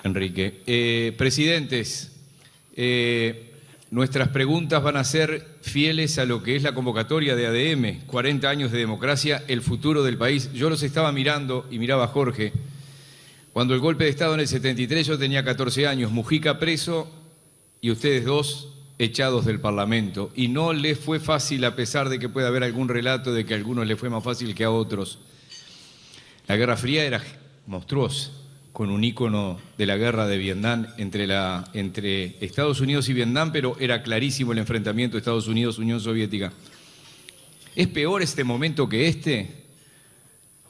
Enrique. Presidentes, nuestras preguntas van a ser fieles a lo que es la convocatoria de ADM, 40 años de democracia, el futuro del país. Yo los estaba mirando y miraba a Jorge. Cuando el golpe de Estado en el 73 yo tenía 14 años, Mujica preso y ustedes dos echados del Parlamento. Y no les fue fácil, a pesar de que pueda haber algún relato de que a algunos les fue más fácil que a otros. La Guerra Fría era monstruosa, con un ícono de la guerra de Vietnam entre Estados Unidos y Vietnam, pero era clarísimo el enfrentamiento de Estados Unidos-Unión Soviética. ¿Es peor este momento que este?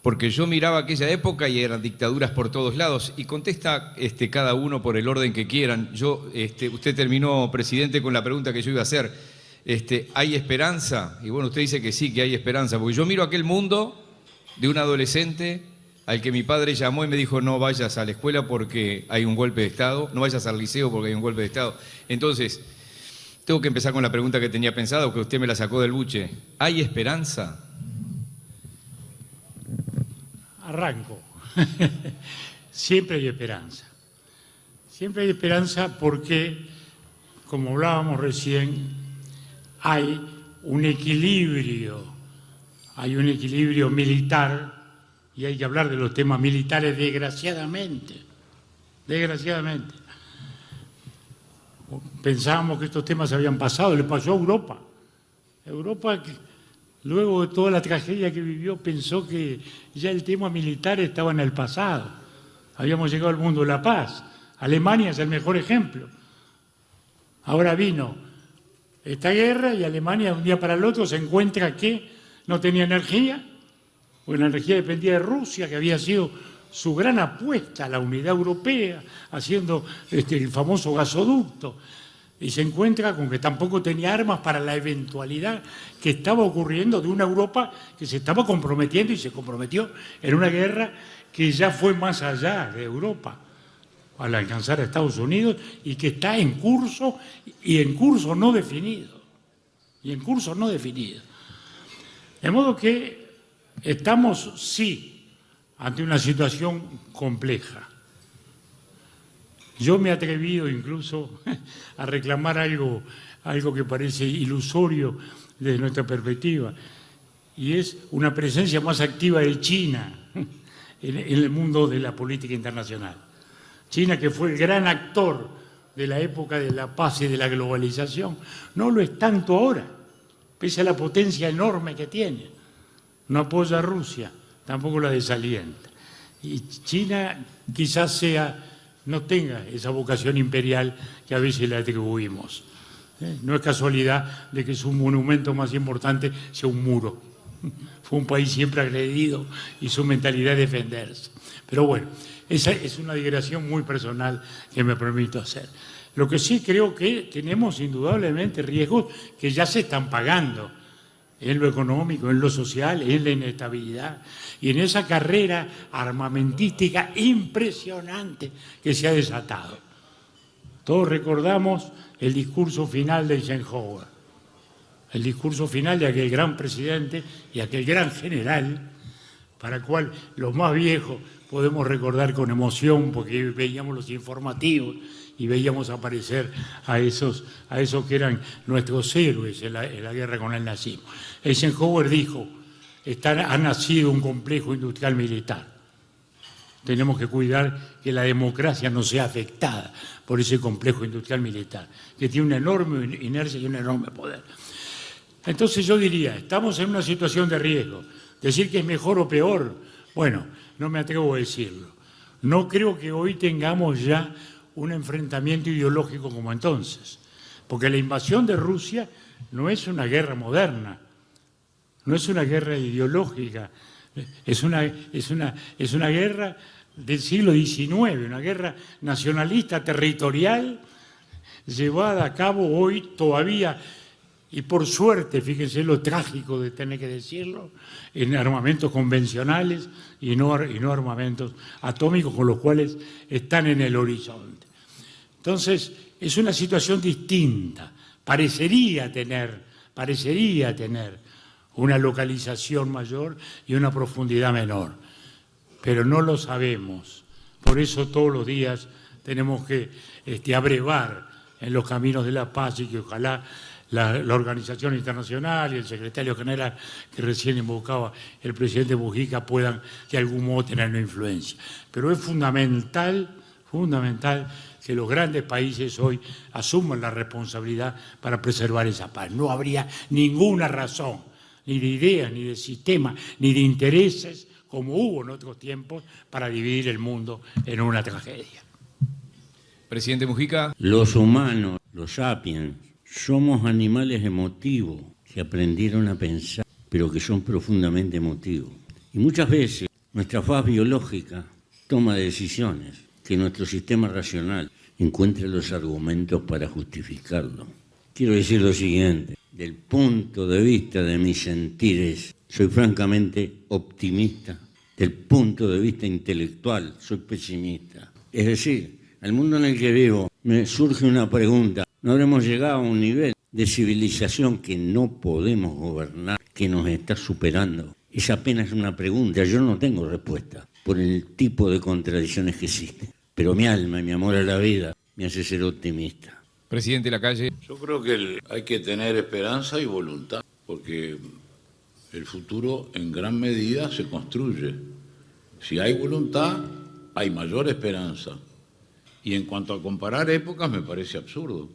Porque yo miraba aquella época y eran dictaduras por todos lados. Y contesta cada uno por el orden que quieran. Usted terminó, presidente, con la pregunta que yo iba a hacer. ¿Hay esperanza? Y bueno, usted dice que sí, que hay esperanza. Porque yo miro aquel mundo de un adolescente al que mi padre llamó y me dijo: no vayas a la escuela porque hay un golpe de Estado, no vayas al liceo porque hay un golpe de Estado. Entonces, tengo que empezar con la pregunta que tenía pensado, que usted me la sacó del buche. ¿Hay esperanza? Arranco. Siempre hay esperanza. Siempre hay esperanza porque, como hablábamos recién, hay un equilibrio militar, y hay que hablar de los temas militares desgraciadamente. Pensábamos que estos temas habían pasado, le pasó a Europa. Europa, que luego de toda la tragedia que vivió, pensó que ya el tema militar estaba en el pasado. Habíamos llegado al mundo de la paz. Alemania es el mejor ejemplo. Ahora vino esta guerra y Alemania, de un día para el otro, se encuentra que no tenía energía, porque la energía dependía de Rusia, que había sido su gran apuesta a la unidad europea, haciendo el famoso gasoducto. Y se encuentra con que tampoco tenía armas para la eventualidad que estaba ocurriendo de una Europa que se estaba comprometiendo y se comprometió en una guerra que ya fue más allá de Europa al alcanzar a Estados Unidos y que está en curso y en curso no definido. De modo que estamos, sí, ante una situación compleja. Yo me he atrevido incluso a reclamar algo que parece ilusorio desde nuestra perspectiva, y es una presencia más activa de China en el mundo de la política internacional. China, que fue el gran actor de la época de la paz y de la globalización, no lo es tanto ahora, pese a la potencia enorme que tiene. No apoya a Rusia, tampoco la desalienta. Y China quizás no tenga esa vocación imperial que a veces le atribuimos. No es casualidad de que su monumento más importante sea un muro. Fue un país siempre agredido y su mentalidad es defenderse. Pero bueno, esa es una digresión muy personal que me permito hacer. Lo que sí creo que tenemos indudablemente riesgos que ya se están pagando en lo económico, en lo social, en la inestabilidad y en esa carrera armamentística impresionante que se ha desatado. Todos recordamos el discurso final de Eisenhower, el discurso final de aquel gran presidente y aquel gran general, para el cual los más viejos podemos recordar con emoción porque veíamos los informativos y veíamos aparecer a esos que eran nuestros héroes en la guerra con el nazismo. Eisenhower dijo: ha nacido un complejo industrial militar. Tenemos que cuidar que la democracia no sea afectada por ese complejo industrial militar, que tiene una enorme inercia y un enorme poder. Entonces yo diría, estamos en una situación de riesgo. Decir que es mejor o peor, bueno, no me atrevo a decirlo. No creo que hoy tengamos ya un enfrentamiento ideológico como entonces, porque la invasión de Rusia no es una guerra moderna, no es una guerra ideológica, es una guerra del siglo XIX, una guerra nacionalista territorial llevada a cabo hoy todavía, y por suerte, fíjense lo trágico de tener que decirlo, en armamentos convencionales y no armamentos atómicos, con los cuales están en el horizonte. Entonces, es una situación distinta. Parecería tener una localización mayor y una profundidad menor, pero no lo sabemos. Por eso todos los días tenemos que abrevar en los caminos de la paz y que ojalá la Organización Internacional y el secretario general que recién invocaba el presidente Mujica puedan de algún modo tener una influencia. Pero es fundamental que los grandes países hoy asuman la responsabilidad para preservar esa paz. No habría ninguna razón, ni de ideas, ni de sistema, ni de intereses, como hubo en otros tiempos, para dividir el mundo en una tragedia. Presidente Mujica. Los humanos, los sapiens, somos animales emotivos que aprendieron a pensar, pero que son profundamente emotivos. Y muchas veces nuestra faz biológica toma decisiones que nuestro sistema racional encuentra los argumentos para justificarlo. Quiero decir lo siguiente, del punto de vista de mis sentires, soy francamente optimista. Del punto de vista intelectual, soy pesimista. Es decir, al mundo en el que vivo me surge una pregunta. ¿No habremos llegado a un nivel de civilización que no podemos gobernar, que nos está superando? Es apenas una pregunta, yo no tengo respuesta por el tipo de contradicciones que existen. Pero mi alma y mi amor a la vida me hace ser optimista. Presidente Lacalle. Yo creo que hay que tener esperanza y voluntad, porque el futuro en gran medida se construye. Si hay voluntad, hay mayor esperanza. Y en cuanto a comparar épocas, me parece absurdo.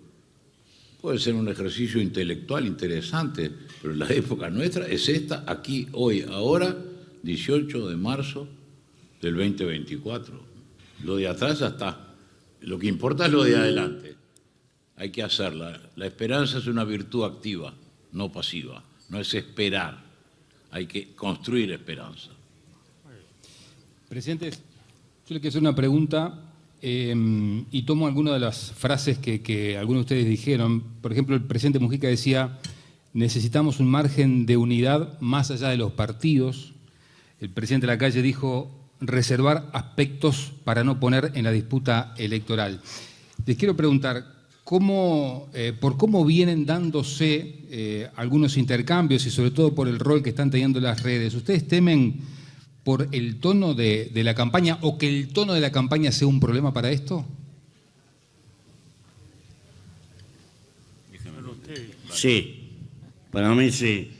Puede ser un ejercicio intelectual interesante, pero la época nuestra es esta, aquí, hoy, ahora, 18 de marzo del 2024. Lo de atrás ya está. Lo que importa es lo de adelante. Hay que hacerla. La esperanza es una virtud activa, no pasiva. No es esperar. Hay que construir esperanza. Presidente, yo le quiero hacer una pregunta y tomo algunas de las frases que algunos de ustedes dijeron. Por ejemplo, el presidente Mujica decía, necesitamos un margen de unidad más allá de los partidos. El presidente Lacalle dijo, reservar aspectos para no poner en la disputa electoral. Les quiero preguntar, por cómo vienen dándose algunos intercambios y sobre todo por el rol que están teniendo las redes. ¿Ustedes temen por el tono de la campaña o que el tono de la campaña sea un problema para esto? Sí, para mí sí.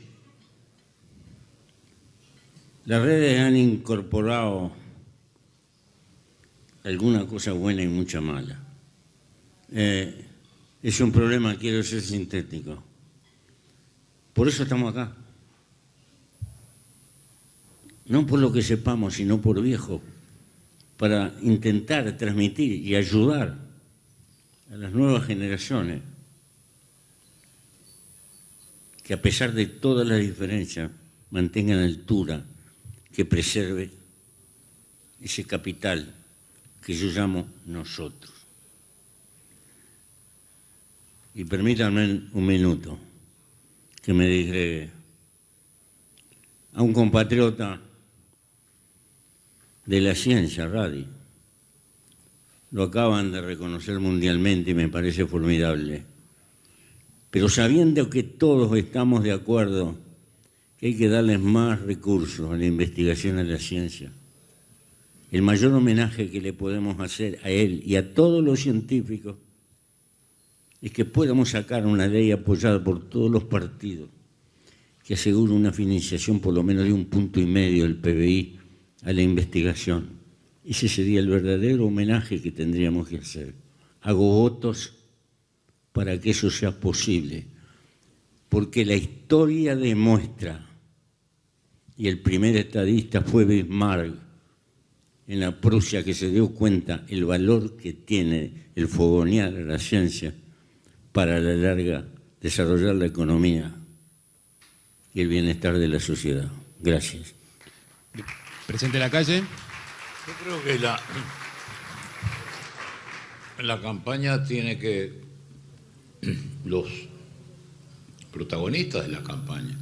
Las redes han incorporado alguna cosa buena y mucha mala. Es un problema, quiero ser sintético. Por eso estamos acá. No por lo que sepamos, sino por viejo, para intentar transmitir y ayudar a las nuevas generaciones que a pesar de todas las diferencias mantengan altura, que preserve ese capital que yo llamo nosotros. Y permítanme un minuto que me digregue. A un compatriota de la ciencia, Radi, lo acaban de reconocer mundialmente y me parece formidable. Pero sabiendo que todos estamos de acuerdo que hay que darles más recursos a la investigación, a la ciencia, el mayor homenaje que le podemos hacer a él y a todos los científicos es que podamos sacar una ley apoyada por todos los partidos que asegure una financiación por lo menos de 1,5 puntos del PBI a la investigación. Ese sería el verdadero homenaje que tendríamos que hacer. Hago votos para que eso sea posible, porque la historia demuestra, y el primer estadista fue Bismarck, en la Prusia, que se dio cuenta el valor que tiene el fogonear a la ciencia para a la larga desarrollar la economía y el bienestar de la sociedad. Gracias. Presidente Lacalle. Yo creo que la campaña tiene que, los protagonistas de la campaña,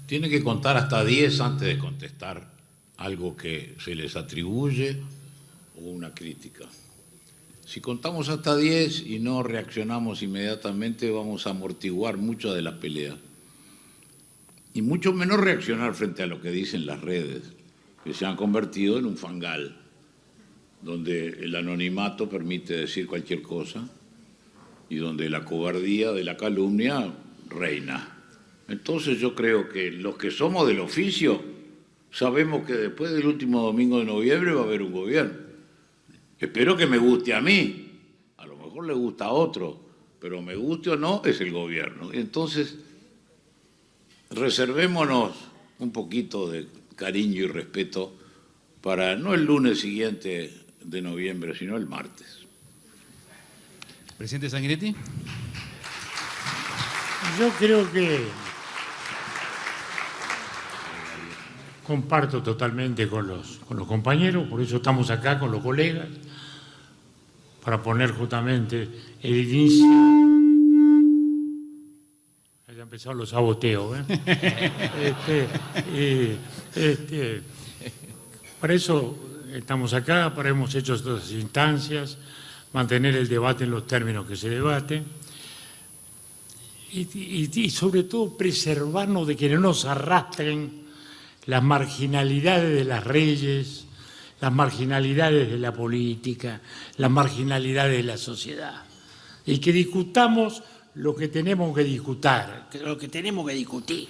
tienen que contar hasta 10 antes de contestar algo que se les atribuye o una crítica. Si contamos hasta 10 y no reaccionamos inmediatamente, vamos a amortiguar mucho de la pelea. Y mucho menos reaccionar frente a lo que dicen las redes, que se han convertido en un fangal donde el anonimato permite decir cualquier cosa y donde la cobardía de la calumnia reina. Entonces yo creo que los que somos del oficio sabemos que después del último domingo de noviembre va a haber un gobierno. Espero que me guste a mí, a lo mejor le gusta a otro, pero me guste o no, es el gobierno. Entonces, reservémonos un poquito de cariño y respeto para no el lunes siguiente de noviembre, sino el martes. Presidente Sanguinetti. Yo creo que comparto totalmente con los compañeros, por eso estamos acá con los colegas, para poner justamente el inicio. Ya empezaron los saboteos, para eso estamos acá, para hemos hecho estas instancias, mantener el debate en los términos que se debate y sobre todo preservarnos de que no nos arrastren las marginalidades de las redes, las marginalidades de la política, las marginalidades de la sociedad. Y que discutamos lo que tenemos que discutir, lo que tenemos que discutir.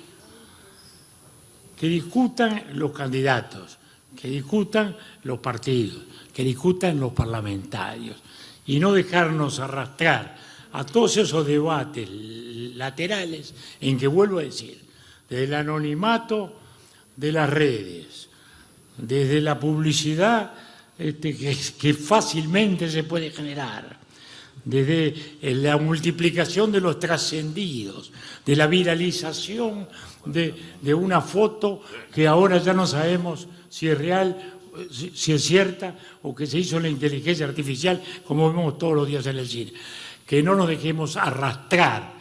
Que discutan los candidatos, que discutan los partidos, que discutan los parlamentarios y no dejarnos arrastrar a todos esos debates laterales en que, vuelvo a decir, desde el anonimato de las redes, desde la publicidad que fácilmente se puede generar, desde la multiplicación de los trascendidos, de la viralización de una foto que ahora ya no sabemos si es real, si es cierta o que se hizo en la inteligencia artificial, como vemos todos los días en el cine. Que no nos dejemos arrastrar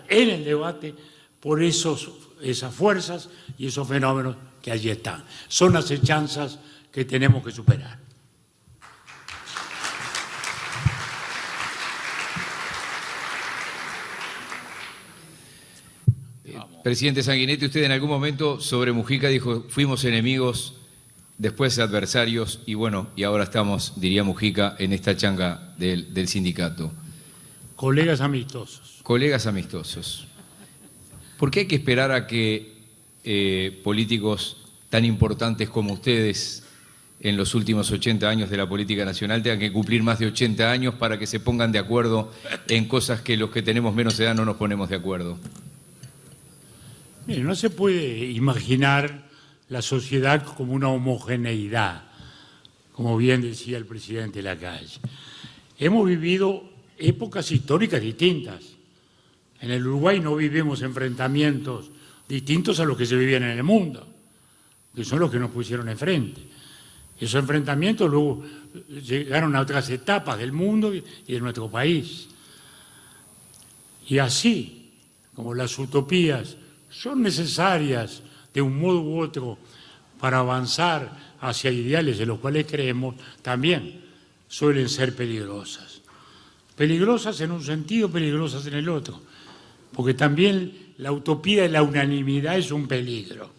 en el debate por esas fuerzas y esos fenómenos que allí están. Son acechanzas que tenemos que superar. Presidente Sanguinetti, usted en algún momento sobre Mujica dijo, fuimos enemigos, después adversarios, y bueno, y ahora estamos, diría Mujica, en esta changa del sindicato. Colegas amistosos. Colegas amistosos. ¿Por qué hay que esperar a que políticos tan importantes como ustedes en los últimos 80 años de la política nacional tengan que cumplir más de 80 años para que se pongan de acuerdo en cosas que los que tenemos menos edad no nos ponemos de acuerdo? Mire, no se puede imaginar la sociedad como una homogeneidad, como bien decía el presidente Lacalle. Hemos vivido épocas históricas distintas. En el Uruguay no vivimos enfrentamientos distintos a los que se vivían en el mundo, que son los que nos pusieron enfrente. Esos enfrentamientos luego llegaron a otras etapas del mundo y de nuestro país. Y así, como las utopías son necesarias de un modo u otro para avanzar hacia ideales en los cuales creemos, también suelen ser peligrosas. Peligrosas en un sentido, peligrosas en el otro, porque también la utopía de la unanimidad es un peligro.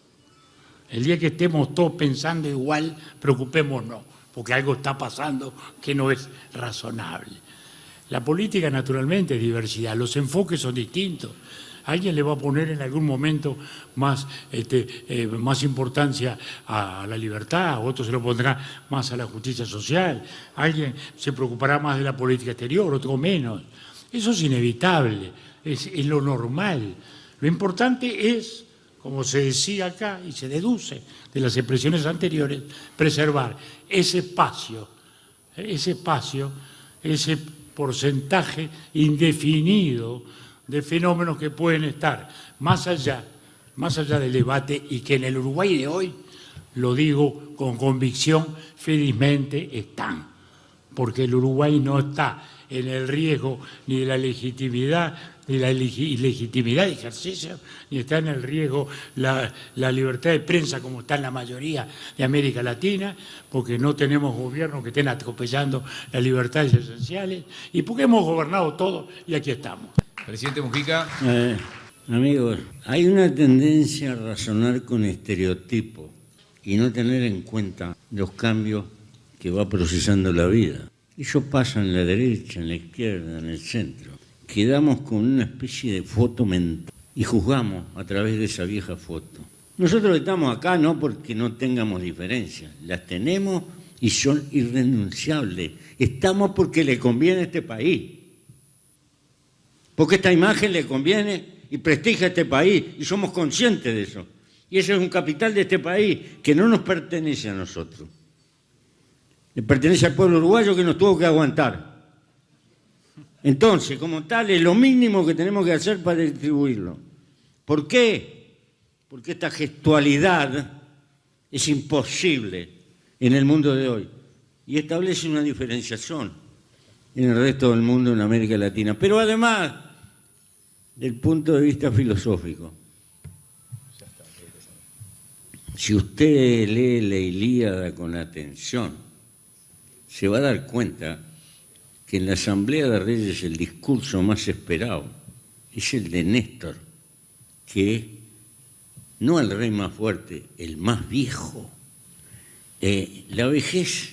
El día que estemos todos pensando igual, preocupémonos, porque algo está pasando que no es razonable. La política, naturalmente, es diversidad, los enfoques son distintos. Alguien le va a poner en algún momento más importancia a la libertad, otro se lo pondrá más a la justicia social, alguien se preocupará más de la política exterior, otro menos. Eso es inevitable, es lo normal. Lo importante es, como se decía acá y se deduce de las expresiones anteriores, preservar ese espacio, ese porcentaje indefinido de fenómenos que pueden estar más allá del debate y que en el Uruguay de hoy, lo digo con convicción, felizmente están, porque el Uruguay no está en el riesgo ni de la legitimidad, ni la ilegitimidad de ejercicio, ni está en el riesgo la libertad de prensa como está en la mayoría de América Latina, porque no tenemos gobiernos que estén atropellando las libertades esenciales y porque hemos gobernado todo y aquí estamos. Presidente Mujica. Amigos, hay una tendencia a razonar con estereotipos y no tener en cuenta los cambios que va procesando la vida. Eso pasa en la derecha, en la izquierda, en el centro. Quedamos con una especie de foto mental y juzgamos a través de esa vieja foto. Nosotros estamos acá no porque no tengamos diferencias, las tenemos y son irrenunciables. Estamos porque le conviene a este país, porque esta imagen le conviene y prestigia a este país, y somos conscientes de eso. Y eso es un capital de este país que no nos pertenece a nosotros. Le pertenece al pueblo uruguayo que nos tuvo que aguantar. Entonces, como tal, es lo mínimo que tenemos que hacer para distribuirlo. ¿Por qué? Porque esta gestualidad es imposible en el mundo de hoy y establece una diferenciación en el resto del mundo, en América Latina. Pero además, del punto de vista filosófico, si usted lee la Ilíada con atención, se va a dar cuenta que en la Asamblea de Reyes el discurso más esperado es el de Néstor, que no el rey más fuerte, el más viejo. La vejez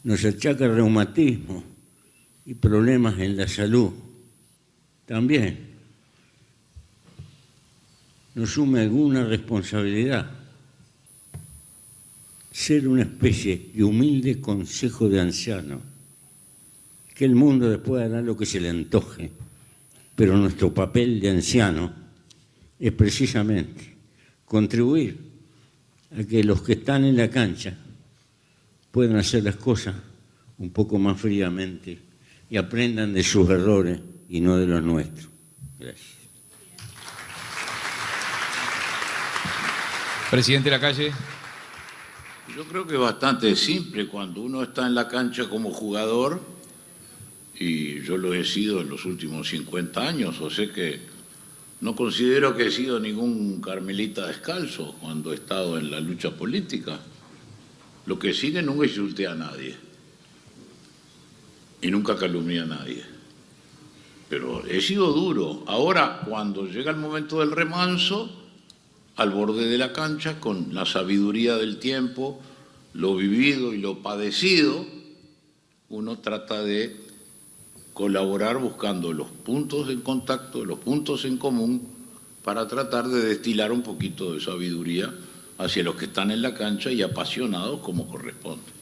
nos achaca reumatismo y problemas en la salud. También nos sume alguna responsabilidad. Ser una especie de humilde consejo de anciano, que el mundo después hará lo que se le antoje, pero nuestro papel de anciano es precisamente contribuir a que los que están en la cancha puedan hacer las cosas un poco más fríamente y aprendan de sus errores y no de los nuestros. Gracias. Presidente Lacalle. Yo creo que es bastante simple cuando uno está en la cancha como jugador, y yo lo he sido en los últimos 50 años, o sea que no considero que he sido ningún carmelita descalzo cuando he estado en la lucha política. Lo que sí, que nunca insulté a nadie y nunca calumnié a nadie. Pero he sido duro. Ahora, cuando llega el momento del remanso, al borde de la cancha, con la sabiduría del tiempo, lo vivido y lo padecido, uno trata de colaborar buscando los puntos en contacto, los puntos en común, para tratar de destilar un poquito de sabiduría hacia los que están en la cancha y apasionados como corresponde.